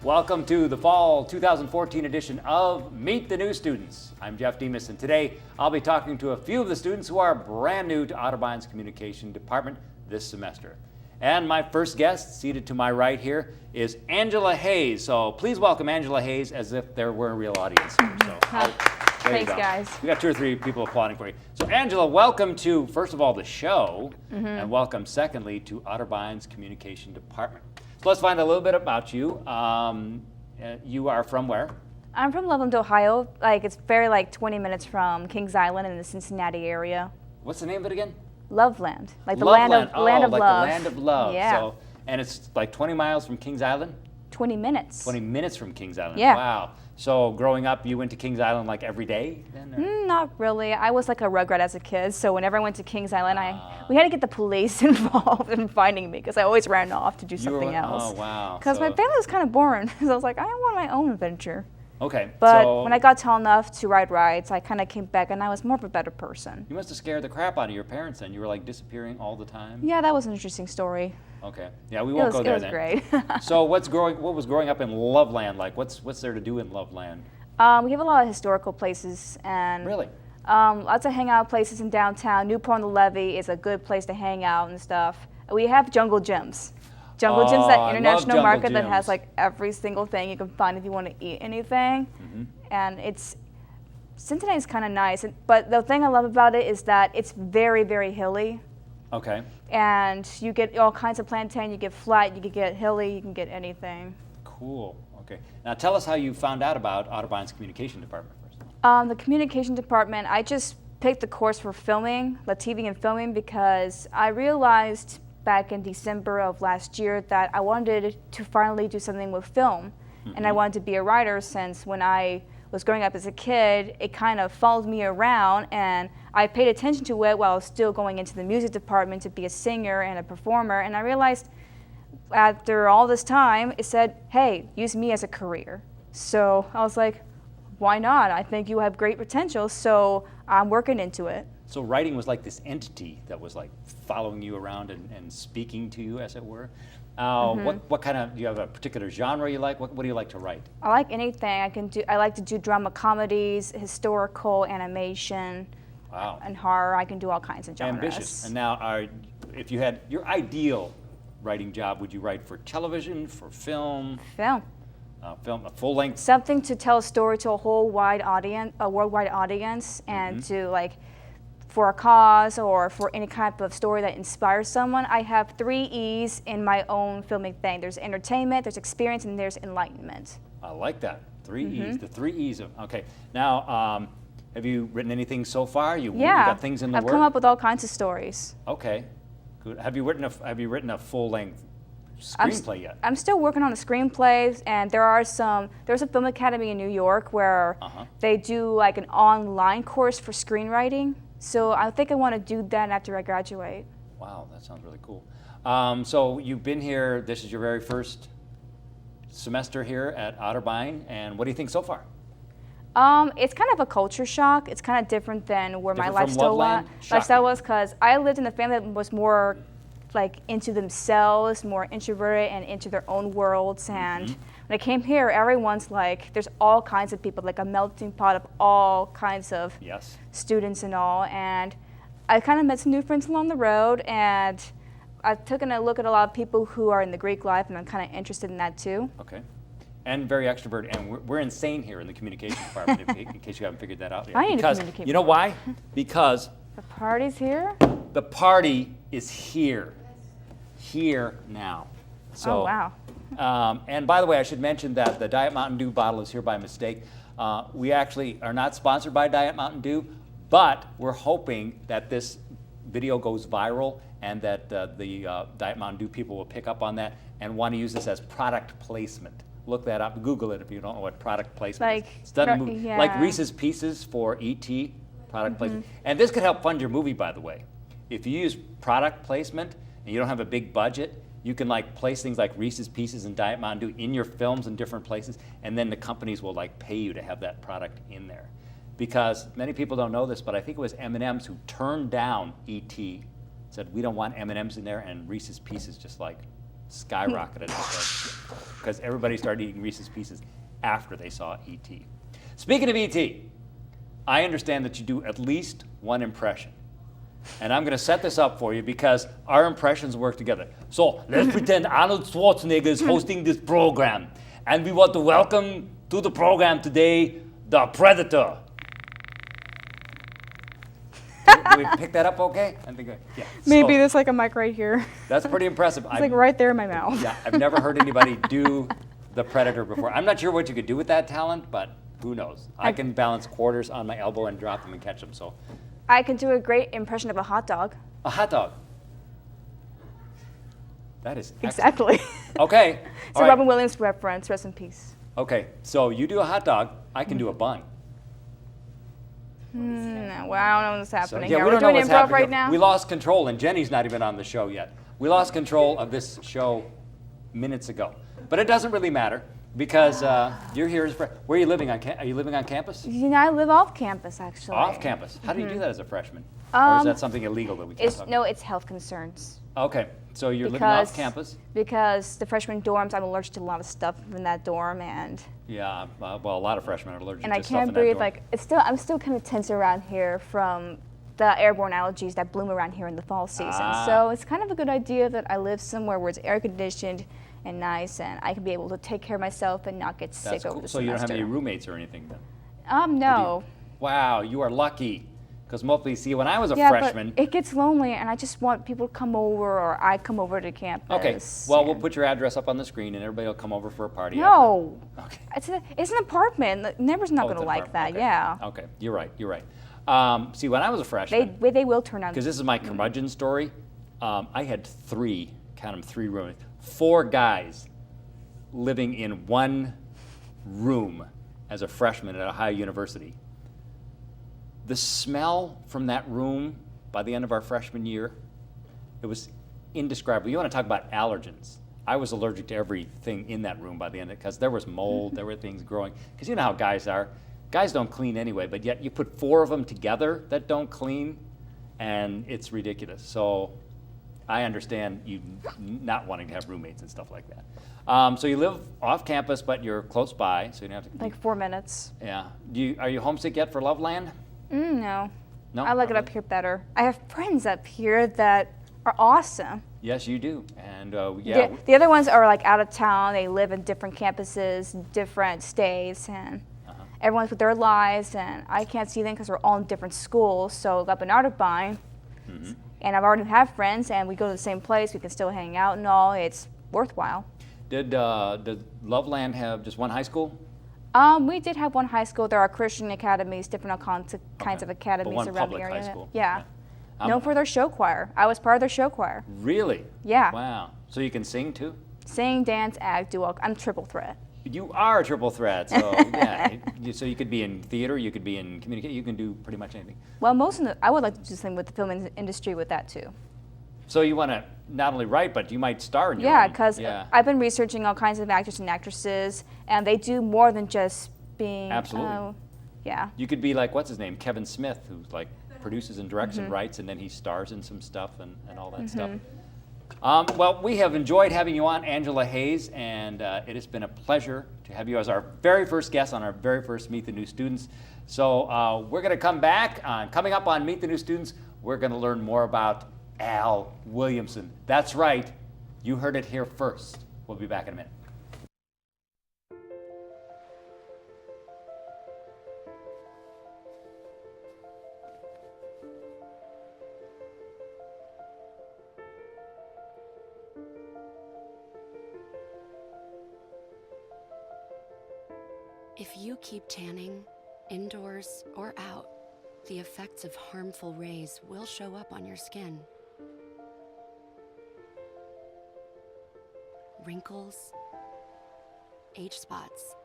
Welcome to the fall 2014 edition of Meet the New Students. I'm Jeff Demas, and today I'll be talking to a few of the students who are brand new to Otterbein's communication department this semester. And my first guest, seated to my right here, is Angela Hayes. So please welcome Angela Hayes as if there were a real audience here. So, thanks, guys. We got 2 or 3 people applauding for you. So Angela, welcome to, first of all, the show, and welcome, secondly, to Otterbein's communication department. So let's find a little bit about you. You are from where? I'm from Loveland, Ohio. It's very 20 minutes from Kings Island in the Cincinnati area. What's the name of it again? Loveland, like the Loveland. land of like love. the land of love. Yeah. So, and it's like 20 miles from Kings Island? 20 minutes. 20 minutes from Kings Island. Yeah. Wow. So growing up, you went to Kings Island like every day then? Or? Not really. I was like a rugrat as a kid, so whenever I went to Kings Island, we had to get the police involved in finding me because I always ran off to do something else. Oh, wow. Because my family was kind of boring, so I was like, I want my own adventure. Okay. But so when I got tall enough to ride rides, I kind of came back and I was more of a better person. you must have scared the crap out of your parents then. You were like disappearing all the time? Yeah, that was an interesting story. Okay. Yeah, we won't go there then. It was great. So what was growing up in Loveland like? What's there to do in Loveland? We have a lot of historical places and Really? Lots of hangout places in downtown. Newport on the Levee is a good place to hang out and stuff. We have Jungle Gyms. Jungle Gyms, that international market that has like every single thing you can find if you want to eat anything. And Cincinnati's kind of nice. But the thing I love about it is that it's very, very hilly. Okay. And you get all kinds of plantain. You get flat, you can get hilly, you can get anything. Cool. Okay. Now tell us how you found out about Otterbein's communication department first. The communication department, I just picked the course for filming, the TV and filming, because I realized back in December of last year that I wanted to finally do something with film. And I wanted to be a writer since when I was growing up as a kid, it kind of followed me around, and I paid attention to it while I was still going into the music department to be a singer and a performer. And I realized after all this time, it said, hey, use me as a career. So I was like, why not? I think you have great potential, so I'm working into it. So writing was like this entity that was like following you around and speaking to you, as it were. What kind of, do you have a particular genre you like? What do you like to write? I like anything I can do. I like to do drama comedies, historical, animation, and horror. I can do all kinds of genres. Ambitious. And now, if you had your ideal writing job, would you write for television, for film? Film. Film, a full length. Something to tell a story to a whole wide audience, a worldwide audience, and to for a cause or for any type of story that inspires someone. I have 3 E's in my own filming thing. There's entertainment, there's experience, and there's enlightenment. I like that. 3 E's. The 3 E's of, okay. Now, have you written anything so far? You got things in the works? I've come up with all kinds of stories. Okay, good. Have you written a full length screenplay yet? I'm still working on the screenplays, and there's a film academy in New York where they do like an online course for screenwriting. So I think I want to do that after I graduate. Wow, that sounds really cool. So you've been here, this is your very first semester here at Otterbein, and what do you think so far? It's kind of a culture shock. It's kind of different than where my lifestyle was, because I lived in a family that was more like into themselves, more introverted and into their own worlds. And when I came here, everyone's like, there's all kinds of people, like a melting pot of all kinds of students and all. And I kind of met some new friends along the road, and I've taken a look at a lot of people who are in the Greek life, and I'm kind of interested in that too. Okay. And very extroverted, and we're insane here in the communication department, in case you haven't figured that out yet. I need to communicate. You know why? Because the party's here? The party is here now. So, oh, wow. And by the way, I should mention that the Diet Mountain Dew bottle is here by mistake. We actually are not sponsored by Diet Mountain Dew, but we're hoping that this video goes viral and that the Diet Mountain Dew people will pick up on that and want to use this as product placement. Look that up, Google it if you don't know what product placement is. It's done in movie, like Reese's Pieces for E.T., product placement. And this could help fund your movie, by the way. If you use product placement and you don't have a big budget, you can like place things like Reese's Pieces and Diet Mountain Dew in your films in different places, and then the companies will like pay you to have that product in there. Because many people don't know this, but I think it was M&M's who turned down E.T., said we don't want M&M's in there, and Reese's Pieces just like skyrocketed because everybody started eating Reese's Pieces after they saw E.T. Speaking of E.T., I understand that you do at least one impression. And I'm going to set this up for you because our impressions work together. So let's pretend Arnold Schwarzenegger is hosting this program. And we want to welcome to the program today the Predator. Did we pick that up okay? I think, yeah. Maybe So, there's like a mic right here. that's pretty impressive. It's like right there in my mouth. Yeah, I've never heard anybody do the Predator before. I'm not sure what you could do with that talent, but who knows? I can balance quarters on my elbow and drop them and catch them. So, I can do a great impression of a hot dog. a hot dog. That is excellent. Exactly. Okay. It's all a right. Robin Williams reference. Rest in peace. Okay, so you do a hot dog. I can do a bun. No, well, I don't know what's So, happening yeah, here. we We're don't know doing what's improv happening right here. now. We lost control, and Jenny's not even on the show yet. We lost control of this show minutes ago, but it doesn't really matter because you're here. Where are you living on? Are you living on campus? You know, I live off campus actually. Off campus. How do you do that as a freshman? Or is that something illegal that we can't talk about? No, it's health concerns. Okay, so you're living off campus. Because the freshman dorms, I'm allergic to a lot of stuff in that dorm, and Yeah, well, a lot of freshmen are allergic and to I stuff can't in that breathe. dorm. Like I'm still kind of tense around here from the airborne allergies that bloom around here in the fall season. So it's kind of a good idea that I live somewhere where it's air conditioned and nice, and I can be able to take care of myself and not get That's sick over cool. the So semester. you don't have any roommates or anything then? No. Wow, you are lucky. Because mostly, see, when I was a Yeah, freshman. but it gets lonely, and I just want people to come over, or I come over to campus. Okay, well, we'll and- put your address up on the screen, and everybody will come over for a party. No. After. Okay. It's an apartment. The neighbor's not Oh, going it's to an like that. apartment. Yeah. Okay, you're right. You're right. See, when I was a freshman, They will turn out. because this is my curmudgeon story, I had three roommates, 4 guys living in one room as a freshman at Ohio University. The smell from that room by the end of our freshman year, it was indescribable. You want to talk about allergens. I was allergic to everything in that room by the end of it because there was mold, there were things growing. Because you know how guys are. Guys don't clean anyway, but yet you put 4 of them together that don't clean, and it's ridiculous. So I understand you not wanting to have roommates and stuff like that. So you live off campus, but you're close by, so you don't have to. like 4 minutes. Yeah. Are you homesick yet for Loveland? No. No. I like it Not up here better. I have friends up here that are awesome. Yes, you do. And yeah. The other ones are like out of town. They live in different campuses, different states, and everyone's with their lives. And I can't see them because we're all in different schools. So up in Arterbein, and I've already have friends, and we go to the same place. We can still hang out and all. It's worthwhile. Did Loveland have just one high school? We did have one high school. There are Christian academies, different kinds of But academies one around public the area. high school. Yeah. Yeah. Known for their show choir. I was part of their show choir. Really? Yeah. Wow. So you can sing too? Sing, dance, act, do all. I'm triple threat. You are a triple threat. So yeah. So you could be in theater, you could be in communication, you can do pretty much anything. Well, I would like to do something with the film industry with that too. So you want to not only write, but you might star in your Yeah, own. because I've been researching all kinds of actors and actresses, and they do more than just being. Absolutely. Yeah. You could be like, what's his name, Kevin Smith, who's like produces and directs and writes, and then he stars in some stuff and all that stuff. Well, we have enjoyed having you on, Angela Hayes, and it has been a pleasure to have you as our very first guest on our very first Meet the New Students. So we're going to come back. Coming up on Meet the New Students, we're going to learn more about Al Williamson. That's right. You heard it here first. We'll be back in a minute. If you keep tanning, indoors or out, the effects of harmful rays will show up on your skin. Wrinkles, age spots,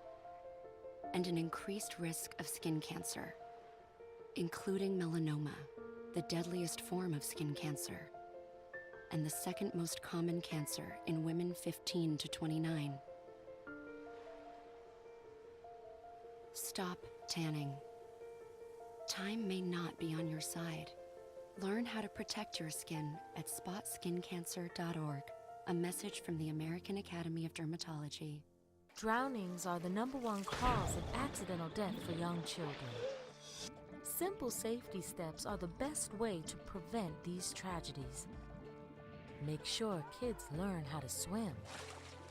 and an increased risk of skin cancer, including melanoma, the deadliest form of skin cancer, and the second most common cancer in women 15 to 29. Stop tanning. Time may not be on your side. Learn how to protect your skin at spotskincancer.org, A message from the American Academy of Dermatology. Drownings are the #1 cause of accidental death for young children. Simple safety steps are the best way to prevent these tragedies. Make sure kids learn how to swim.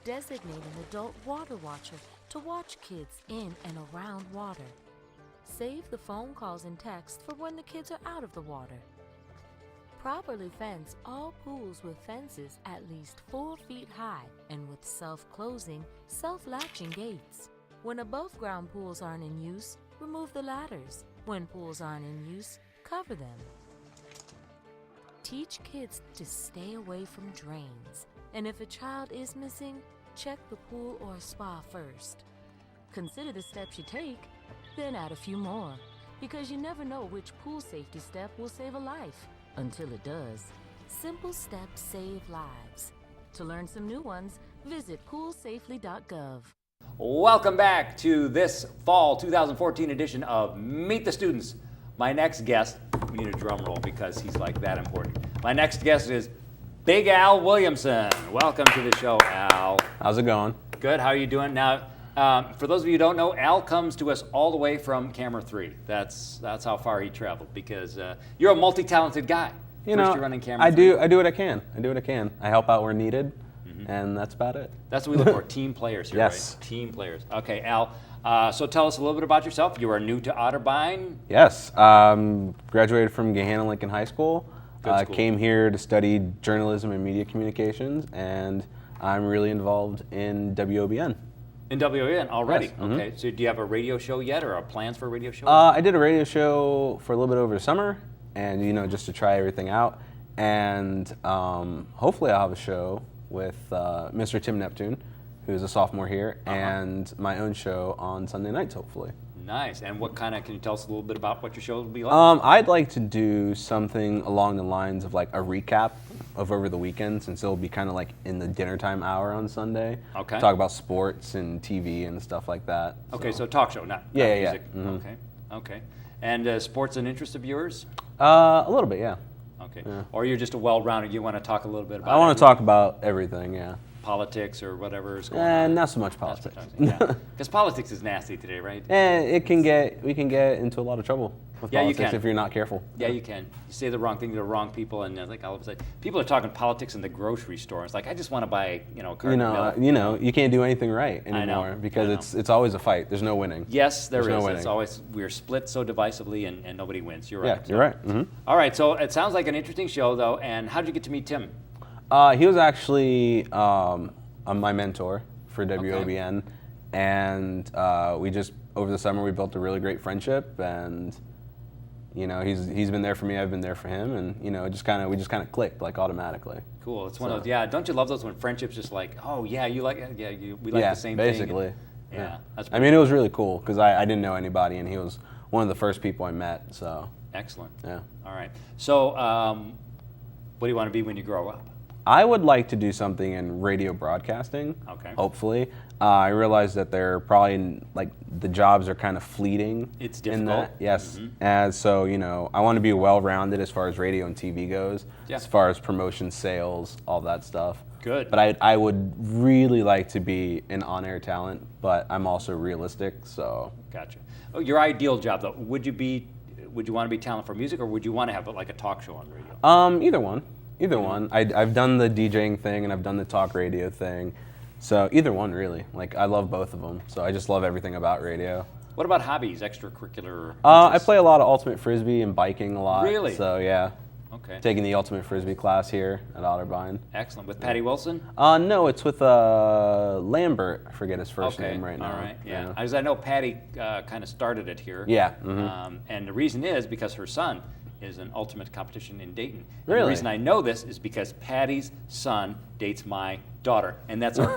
Designate an adult water watcher to watch kids in and around water. Save the phone calls and texts for when the kids are out of the water. Properly fence all pools with fences at least 4 feet high and with self-closing, self-latching gates. When above-ground pools aren't in use, remove the ladders. When pools aren't in use, cover them. Teach kids to stay away from drains, and if a child is missing, check the pool or spa first. Consider the steps you take, then add a few more, because you never know which pool safety step will save a life. Until it does. Simple steps save lives. To learn some new ones, visit poolsafely.gov. Welcome back to this fall 2014 edition of Meet the Students. My next guest, we need a drum roll because he's like that important. My next guest is Big Al Williamson. Welcome to the show, Al. How's it going? Good, how are you doing? Now, for those of you who don't know, Al comes to us all the way from Camera 3. That's how far he traveled because you're a multi-talented guy. You First know, you're running Camera I 3. do what I can. I help out where needed, and that's about it. That's what we look for, team players here, Yes. right? Team players. Okay, Al, so tell us a little bit about yourself. You are new to Otterbein. Yes, graduated from Gahanna Lincoln High School. Good school. Came here to study journalism and media communications, and I'm really involved in WOBN. In WN already. Yes, Okay, so do you have a radio show yet or plans for a radio show? I did a radio show for a little bit over the summer, and just to try everything out. And hopefully I'll have a show with Mr. Tim Neptune, who's a sophomore here, and my own show on Sunday nights, hopefully. Nice. And what can you tell us a little bit about what your show will be like? I'd like to do something along the lines of like a recap of over the weekend, since it'll be kind of like in the dinner time hour on Sunday. Okay. Talk about sports and TV and stuff like that. Okay, so talk show, not Yeah. music. Mhm. Okay. And sports an interest of yours? A little bit, yeah. Okay. Yeah. Or you're just a well-rounded, you want to talk a little bit about I want to talk about everything, yeah. politics or whatever is going on? Not so much politics. Because politics is nasty today, right? We can get into a lot of trouble with Yeah, you politics can. if you're not careful. Yeah, you can. You say the wrong thing to the wrong people, and like all of a sudden, people are talking politics in the grocery store. It's like, I just want to buy, a carton of milk. You can't do anything right I know, anymore because I know. it's always a fight. There's no winning. Yes, there There's is. no It's winning. always, we're split so divisively, and nobody wins. You're Yeah, right. you're right. Mhm. All right, so it sounds like an interesting show, though. And how did you get to meet Tim? He was actually my mentor for WOBN, and we just over the summer we built a really great friendship, and he's been there for me, I've been there for him, and we just kind of clicked like automatically. Cool. It's one of those. Yeah. Don't you love those when friendships just like, oh yeah, you like it. Yeah, we like the same basically. thing. Yeah. That's. I mean, it was really cool because I didn't know anybody, and he was one of the first people I met. So Excellent. yeah. All right. So, what do you want to be when you grow up? I would like to do something in radio broadcasting. Okay. Hopefully, I realize that they're probably the jobs are kind of fleeting. It's in that. difficult. Yes. As so, I want to be well-rounded as far as radio and TV goes. Yeah. As far as promotion, sales, all that stuff. Good. But I would really like to be an on-air talent, but I'm also realistic. So. Gotcha. Oh, your ideal job, though, would you want to be talent for music, or would you want to have like a talk show on radio? Either one. Either one. I've done the DJing thing and I've done the talk radio thing. So either one, really. I love both of them. So I just love everything about radio. What about hobbies, extracurricular? I interests? play a lot of ultimate frisbee and biking a lot. Really? So yeah. Okay. Taking the ultimate frisbee class here at Otterbein. Excellent. With Patty Wilson? No, it's with Lambert. I forget his first Okay. name right now. All right. Yeah. As I know, Patty kind of started it here. Yeah. Mhm. And the reason is because her son is an ultimate competition in Dayton. And Really? the reason I know this is because Patty's son dates my daughter, and that's our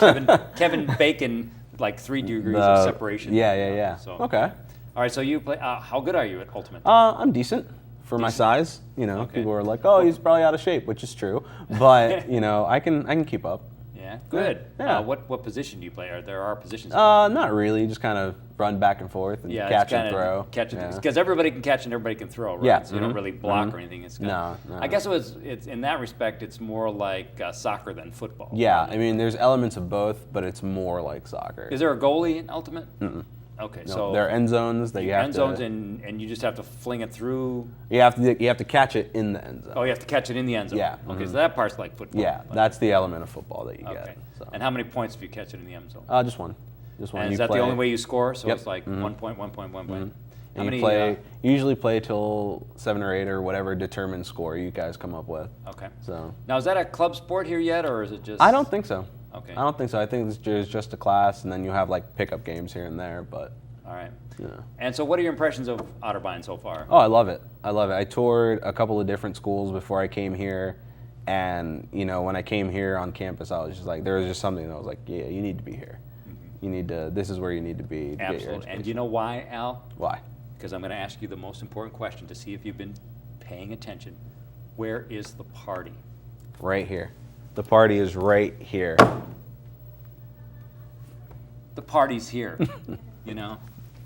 Kevin Bacon, 3 degrees of separation. Yeah. So, Okay. All right. So you play. How good are you at ultimate? I'm decent for my size. Okay. People are like, "Oh, he's probably out of shape," which is true. But I can keep up. Yeah. Yeah, good. Yeah. What position do you play? There are positions. Not really. Just kind of run back and forth and catch and throw. Because everybody can catch and everybody can throw, right? Yeah. So you don't really block or anything. It's No. I guess it's in that respect, it's more like soccer than football. Yeah, I mean, there's elements of both, but it's more like soccer. Is there a goalie in Ultimate? Okay, No, so there are end zones that you have end to. zones and you just have to fling it through. You have to catch it in the end zone. Oh, you have to catch it in the end zone. Yeah. Okay, so that part's like football. Yeah, that's the element of football that you Okay. get. So. And how many points do you catch it in the end zone? Just one. Just one. And You is that play, the only way you score? So Yep. it's like 1 point, 1 point, 1 point. How And many? you usually play till 7 or 8 or whatever determined score you guys come up with. Okay. So Now, is that a club sport here yet, or is it just? I don't think so. Okay. I don't think so. I think it's just a class, and then you have like pickup games here and there. But All right. yeah. And so, what are your impressions of Otterbein so far? Oh, I love it. I love it. I toured a couple of different schools before I came here, and when I came here on campus, I was just like, there was just something that I was like, yeah, you need to be here. You need to. This is where you need to be. To get your Absolutely. And education. do you know why, Al? Why? Because I'm going to ask you the most important question to see if you've been paying attention. Where is the party? Right here. The party is right here. The party's here.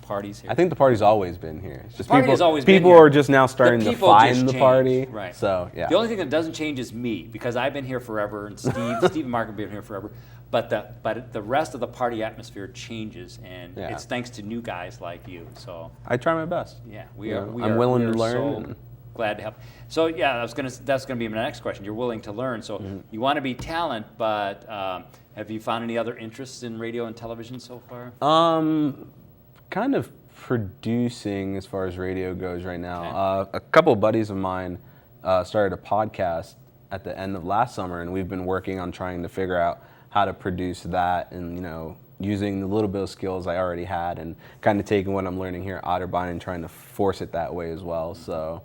Party's here. I think the party's always been here. It's just party has always been people here. are just now starting to people find just the change. party. Right. So yeah. The only thing that doesn't change is me, because I've been here forever, and Steve and Mark have been here forever. But the rest of the party atmosphere changes, and Yeah. it's thanks to new guys like you. So I try my best. yeah, I'm willing to learn. So glad to help. So yeah, that's gonna be my next question. You're willing to learn, so you want to be talent, but have you found any other interests in radio and television so far? Kind of producing as far as radio goes right now. A couple of buddies of mine started a podcast at the end of last summer, and we've been working on trying to figure out how to produce that, and using the little bit of skills I already had, and kind of taking what I'm learning here at Otterbein and trying to force it that way as well. So,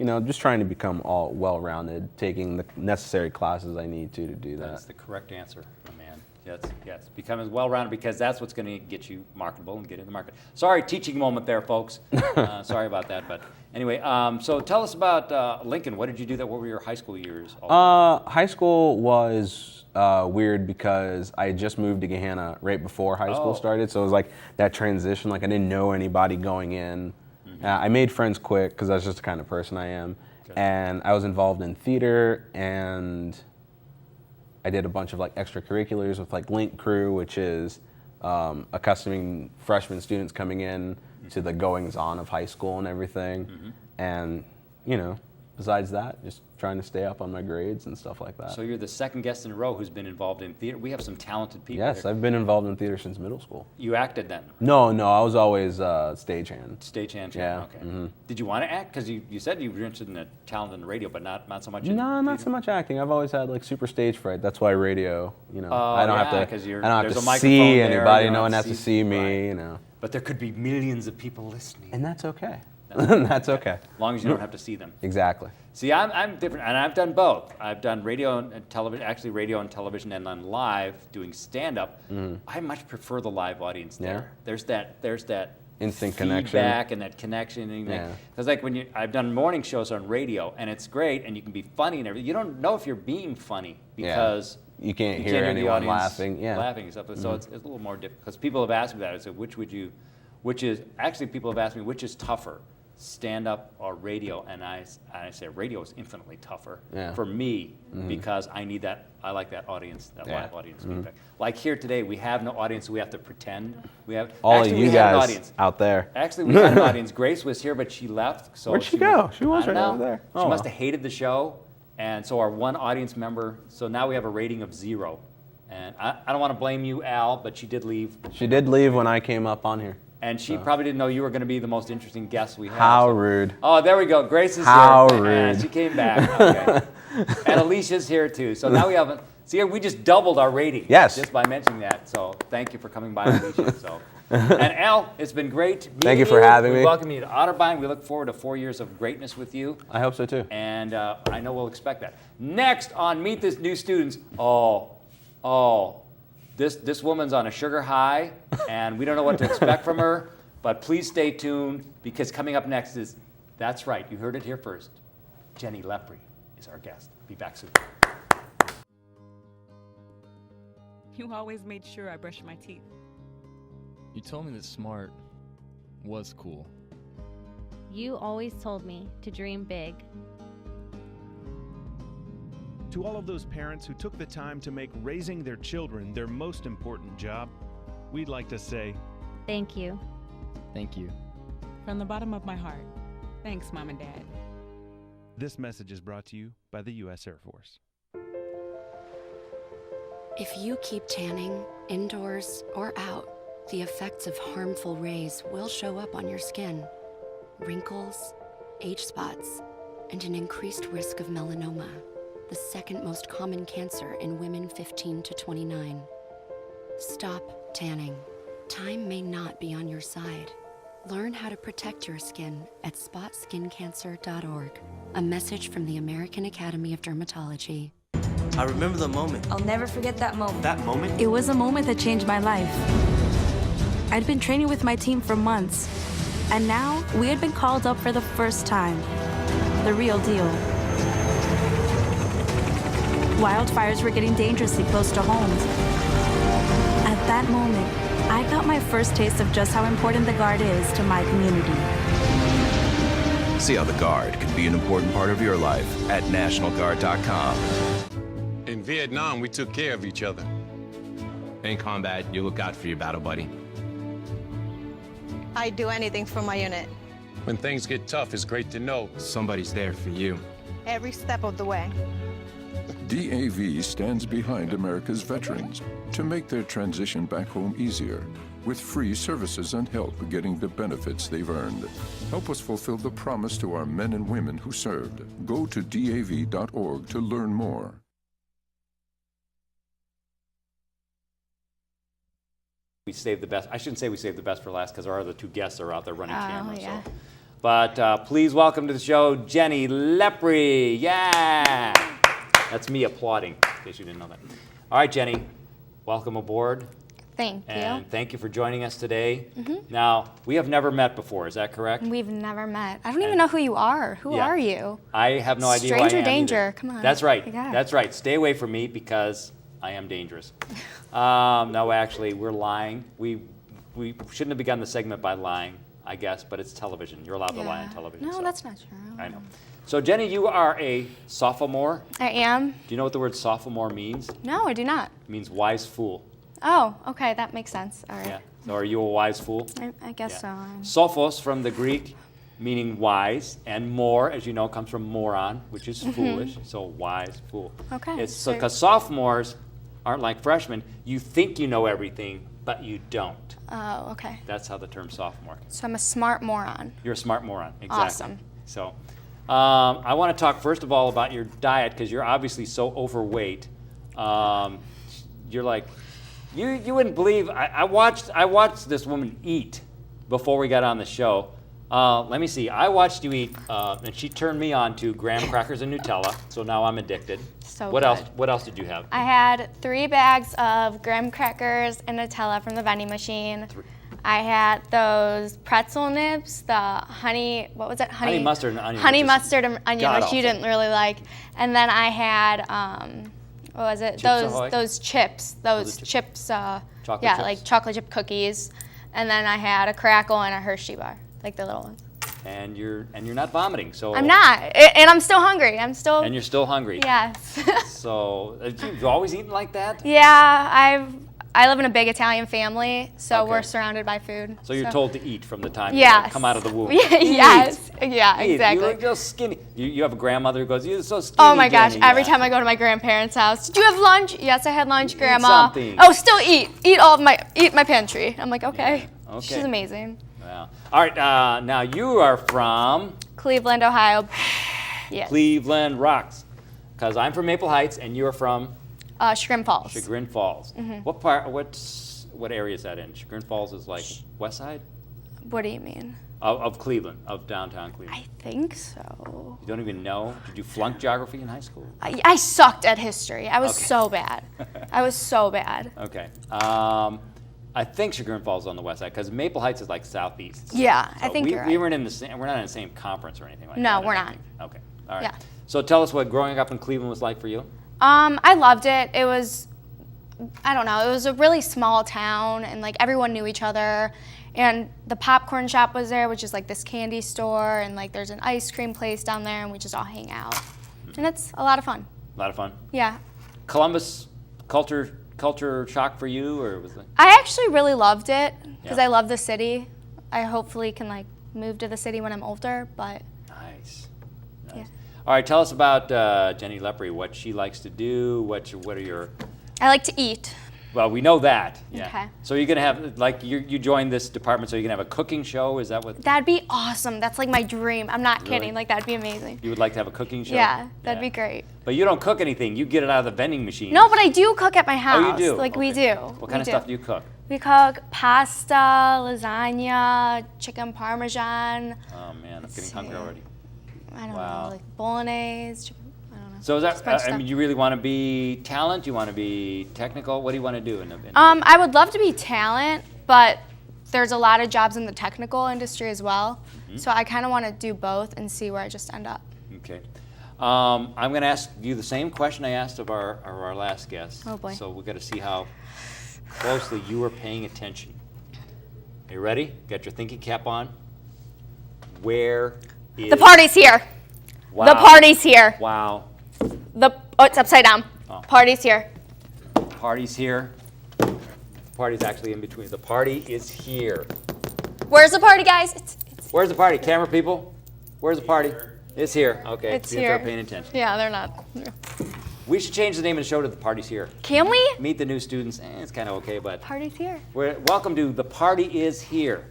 just trying to become all well-rounded, taking the necessary classes I need to do that. That's the correct answer, my man. Yes. Become as well-rounded, because that's what's going to get you marketable and get in the market. Sorry, teaching moment there, folks. Sorry about that, but anyway. So tell us about Lincoln. What did you do there? What were your high school years? High school was weird because I had just moved to Gahanna right before high school started, so it was like that transition. Like I didn't know anybody going in. I made friends quick because that's just the kind of person I am. Okay. And I was involved in theater, and I did a bunch of like extracurriculars with like Link Crew, which is accustoming freshman students coming in to the goings on of high school and everything. And besides that, just trying to stay up on my grades and stuff like that. So you're the second guest in a row who's been involved in theater. We have some talented people. Yes, here. I've been involved in theater since middle school. You acted then? No, I was always stagehand. Stagehand. Yeah. Okay. Did you want to act? Because you said you were interested in the talent in the radio, but not so much. No, not so much acting. I've always had like super stage fright. That's why radio. I don't have to. There's I don't a have to microphone see there, anybody. you No don't one have has to to see me. right. But there could be millions of people listening. And that's okay. That's okay. As long as you don't have to see them. Exactly. See, I'm different, and I've done both. I've done radio and television, actually radio and television, and then live doing stand-up. I much prefer the live audience there. There's that instant feedback connection and that connection. Yeah. Because like I've done morning shows on radio, and it's great, and you can be funny and everything. You don't know if you're being funny because you can't hear the anyone audience laughing. Yeah. laughing and stuff. So it's a little more difficult. Because people have asked me that. I said, people have asked me which is tougher, stand-up or radio, and I say radio is infinitely tougher for me because I need that. I like that audience, that live audience feedback. Like here today, we have no audience, so we have to pretend. We have All actually, of we you had an guys audience. out there. Actually, we had an audience. Grace was here, but she left. So Where'd she go? She was I don't right know. over there. She must have hated the show, and so our one audience member. So now we have a rating of 0. And I don't want to blame you, Al, but she did leave. She did leave when I came up on here. And she probably didn't know you were going to be the most interesting guest we had. How rude. Oh, there we go. Grace is How here. rude. And she came back. Okay. And Alicia's here too. So now we have we just doubled our rating. Yes. Just by mentioning that. So thank you for coming by, Alicia. So, and Al, it's been great meeting Thank you for having me. We welcome you to Otterbein. We look forward to 4 years of greatness with you. I hope so too. And I know we'll expect that. Next on Meet the New Students, this woman's on a sugar high, and we don't know what to expect from her. But please stay tuned, because coming up next is, that's right, you heard it here first, Jenny Lepre is our guest. Be back soon. You always made sure I brushed my teeth. You told me that smart was cool. You always told me to dream big. To all of those parents who took the time to make raising their children their most important job, we'd like to say, Thank you. Thank you. From the bottom of my heart, thanks, Mom and Dad. this message is brought to you by the U.S. Air Force. If you keep tanning, indoors or out, the effects of harmful rays will show up on your skin. Wrinkles, age spots, and an increased risk of melanoma, the second most common cancer in women 15 to 29. Stop tanning. Time may not be on your side. Learn how to protect your skin at spotskincancer.org. A message from the American Academy of Dermatology. I remember the moment. I'll never forget that moment. That moment? It was a moment that changed my life. I'd been training with my team for months, and now we had been called up for the first time. The real deal. Wildfires were getting dangerously close to homes. At that moment, I got my first taste of just how important the Guard is to my community. See how the Guard can be an important part of your life at NationalGuard.com. In Vietnam, we took care of each other. In combat, you look out for your battle buddy. I'd do anything for my unit. When things get tough, it's great to know somebody's there for you. Every step of the way. DAV stands behind America's veterans to make their transition back home easier, with free services and help getting the benefits they've earned. Help us fulfill the promise to our men and women who served. Go to DAV.org to learn more. We saved the best. I shouldn't say we saved the best for last because our other two guests are out there running cameras. Yeah. So. But please welcome to the show, Jenny Lepre. Yeah! That's me applauding, in case you didn't know that. All right, Jenny, welcome aboard. Thank you. And thank you for joining us today. Now, we have never met before, is that correct? We've never met. I don't even know who you are. Who are you? I have no idea who I am. Stranger danger. Either. Come on. That's right. Yeah. That's right. Stay away from me because I am dangerous. No, actually, we're lying. We shouldn't have begun the segment by lying, I guess, but it's television. You're allowed to lie on television. No, so. that's not true. I know. So, Jenny, you are a sophomore. I am. Do you know what the word sophomore means? No, I do not. It means wise fool. Oh, okay, that makes sense. All right. Yeah. So are you a wise fool? I guess so. Sophos from the Greek, meaning wise, and more, as you know, comes from moron, which is foolish. So wise fool. Okay. It's so because sophomores aren't like freshmen. You think you know everything, but you don't. Oh, okay. That's how the term sophomore. So I'm a smart moron. You're a smart moron. Exactly. Awesome. So I want to talk first of all about your diet because you're obviously so overweight. You're like. You wouldn't believe, I watched this woman eat before we got on the show. Let me see, I watched you eat, and she turned me on to graham crackers and Nutella, so now I'm addicted. So what good. What else did you have? I had 3 bags of graham crackers and Nutella from the vending machine. I had those pretzel nips, the honey, what was it? Honey mustard and onion. Honey mustard and onion, which awful. you didn't really like. And then I had, what was it? Those chips. Those chips. Chocolate yeah, chips? like chocolate chip cookies. And then I had a crackle and a Hershey bar, like the little ones. And you're not vomiting, so. I'm not, and I'm still hungry. And you're still hungry. Yes. So you've always eaten like that? Yeah, I live in a big Italian family, so Okay. we're surrounded by food. So you're told to eat from the time Yes. you come out of the womb. Yes. Yeah, Eat. exactly. You look so skinny. You have a grandmother who goes, "You're so skinny." Oh my gosh! Jenny." Every time I go to my grandparents' house, did you have lunch? Yes, I had lunch, Grandma. something. Oh, still eat. Eat my pantry. I'm like, okay. Yeah, okay. She's amazing. Wow. All right. Now you are from Cleveland, Ohio. Yes. Cleveland rocks. Because I'm from Maple Heights and you're from Chagrin Falls. Chagrin Falls. What part? What area is that in? Chagrin Falls is like west side What do you mean? of Cleveland, of downtown Cleveland. I think so. You don't even know? Did you flunk geography in high school? I sucked at history. I was Okay. so bad. I was so bad. Okay. I think Chagrin Falls is on the west side because Maple Heights is like southeast. Yeah, I think you're right. We weren't in the same. We're not in the same conference or anything like that. No, I we're don't not. think. Okay. All right. Yeah. So tell us what growing up in Cleveland was like for you. I loved it. It was, I don't know, it was a really small town and like everyone knew each other. And the popcorn shop was there, which is like this candy store, and like there's an ice cream place down there, and we just all hang out. And it's a lot of fun. A lot of fun. Yeah. Columbus culture shock for you, or was it? I actually really loved it because Yeah. I love the city. I hopefully can like move to the city when I'm older, but Nice. yeah. All right, tell us about Jenny Lepre, what she likes to do, what are your... I like to eat. Well, we know that. Yeah. Okay. So you're going to have, like, you joined this department, so you're going to have a cooking show? Is that what... That'd be awesome. That's like my dream. I'm not Really? kidding. Like, that'd be amazing. You would like to have a cooking show? Yeah, that'd be great. But you don't cook anything. You get it out of the vending machine. No, but I do cook at my house. Oh, you do? Like, we Okay. do. What kind of stuff do you cook? We cook pasta, lasagna, chicken parmesan. Oh, man, I'm getting hungry already. I don't Wow. know, like bolognese. I don't know. So is Just a bunch of I mean, you really want to be talent? You want to be technical? What do you want to do in the I would love to be talent, but there's a lot of jobs in the technical industry as well. Mm-hmm. So I kind of want to do both and see where I just end up. Okay. I'm going to ask you the same question I asked of our last guest. Oh, boy. So we've got to see how closely you are paying attention. Are you ready? Got your thinking cap on? Where is... The party's here. Wow. The party's here. Wow. It's upside down. Oh. Party's here. Party's here. Party's actually in between. The party is here. Where's the party, guys? Where's the party? Camera people? Where's the party? It's here. Okay. It's See if here. they're paying attention. Yeah, they're not. We should change the name of the show to The Party's Here. Can we? Meet the new students. It's kind of okay, but Party's here. welcome to The Party is Here.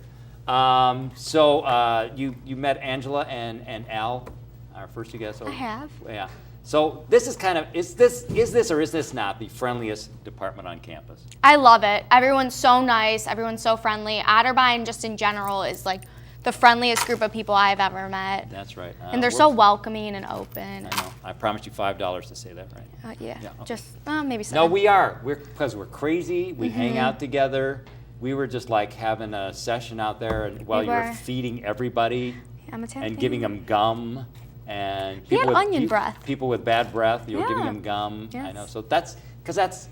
So you met Angela and Al, our first two guests. I have. Yeah. So this is kind of, is this or is this not the friendliest department on campus? I love it. Everyone's so nice. Everyone's so friendly. Otterbein, just in general, is like the friendliest group of people I've ever met. That's right. And they're so welcoming and open. I know. I promised you $5 to say that, right? Yeah. Yeah, okay. Just maybe so. No, we are. Because we're crazy. We hang out together. We were just like having a session out there, and while We you were were. feeding everybody I'm a and giving them gum. And He had onion breath. People with bad breath, you were giving Yeah. them gum. I Yes. know. So that's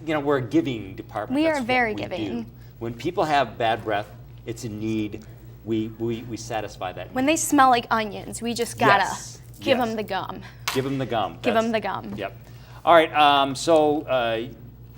we're a giving department. We That's are what very we giving. do. When people have bad breath, it's a need. We satisfy that need. When they smell like onions, we just gotta Yes. give Yes. them the gum. Give them the gum. Give That's- them the gum. Yep. All right.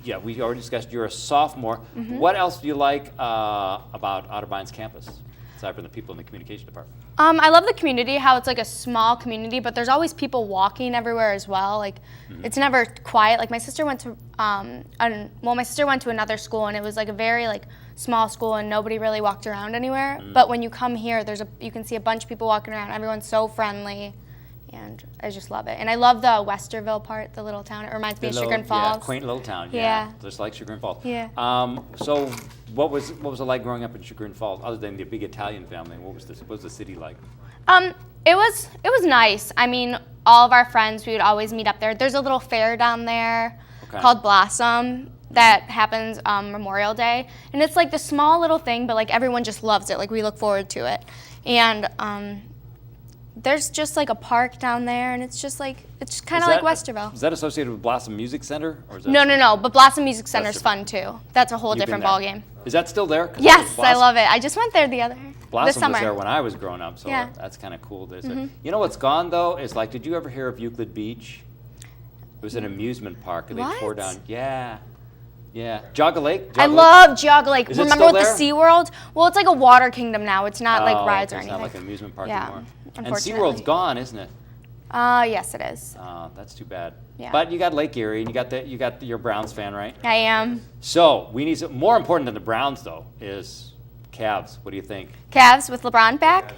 Yeah, we already discussed you're a sophomore. Mhm. What else do you like about Otterbein's campus, aside from the people in the communication department? I love the community, how it's like a small community, but there's always people walking everywhere as well. Like, it's never quiet. Like, my sister went to, my sister went to another school, and it was like a very like small school, and nobody really walked around anywhere. But when you come here, you can see a bunch of people walking around. Everyone's so friendly, and I just love it. And I love the Westerville part, the little town. It reminds me of Sugar and Falls. Yeah, quaint little town. Yeah. Just like Sugar and Falls. Yeah. So what was it like growing up in Sugar and Falls, other than the big Italian family? What was the city like? It was nice. I mean, all of our friends, we would always meet up there. There's a little fair down there called Blossom that happens Memorial Day, and it's like the small little thing, but like everyone just loves it. Like, we look forward to it, and there's just like a park down there, and it's just like kind of like Westerville. Is that associated with Blossom Music Center? Or is that No. But Blossom Music Center is different. fun too. That's a whole You've been different there. ball game. Is that still there? 'Cause Yes, I Blossom- love it. I just went there this Blossom summer. was there when I was growing up, so Yeah. that's kind of cool. Mhm. You know what's gone though? Is like, did you ever hear of Euclid Beach? It was an amusement park, and they tore What? down. Yeah. Jogga Lake. I love Jogga Lake. Is it Remember still with there? the SeaWorld? Well, it's like a water kingdom now. It's not like rides or It's anything. not like an amusement park Yeah, anymore. And unfortunately. SeaWorld's gone, isn't it? Yes, it is. That's too bad. Yeah. But you got Lake Erie, and you got your Browns fan, right? I am. So we need more important than the Browns though is Cavs. What do you think? Cavs with LeBron back.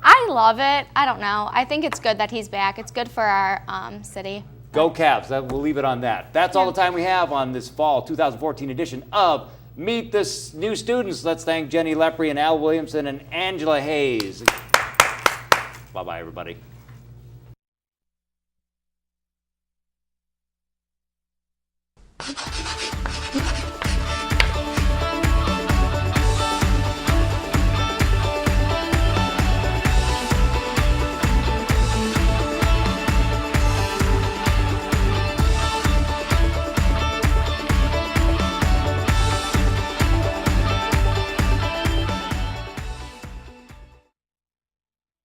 I love it. I don't know. I think it's good that he's back. It's good for our city. Go Cavs. We'll leave it on that. That's all the time we have on this fall 2014 edition of Meet the New Students. Let's thank Jenny Lepre and Al Williamson and Angela Hayes. Bye-bye, everybody.